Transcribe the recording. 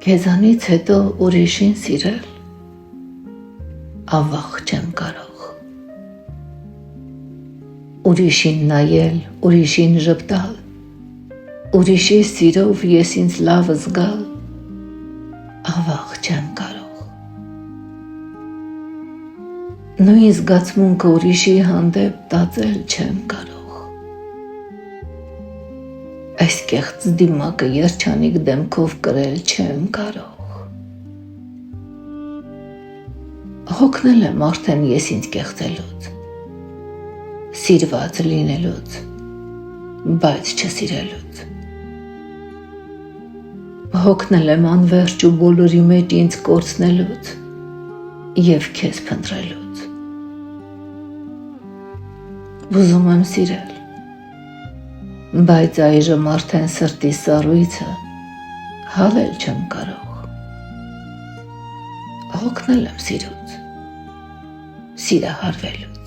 Քեզանից հետո ուրիշին սիրել ավաղ չեմ կարող, ուրիշին նայել, ուրիշին ժպտալ, ուրիշի սիրով ես ինձ լավ զգալ, ավաղ չեմ կարող, նույն զգացմունքը ուրիշի հանդեպ տածել չեմ կարող, այս կեղծ դիմակը երջանիկ դեմքով կրել չեմ կարող, հոգնել եմ արդեն ես ինձ կեղծելուց, սիրված լինելուց, բայց չսիրելուց, հոգնել եմ անվերջ ու բոլորի մեջ ինձ կորցնելուց և քեզ փնտրելուց, ուզում եմ սիրել, բայց այժմ արդեն սրտի սառույցը հալել չեմ կարող, հոգնել եմ սիրուց, սիրահարվելուց,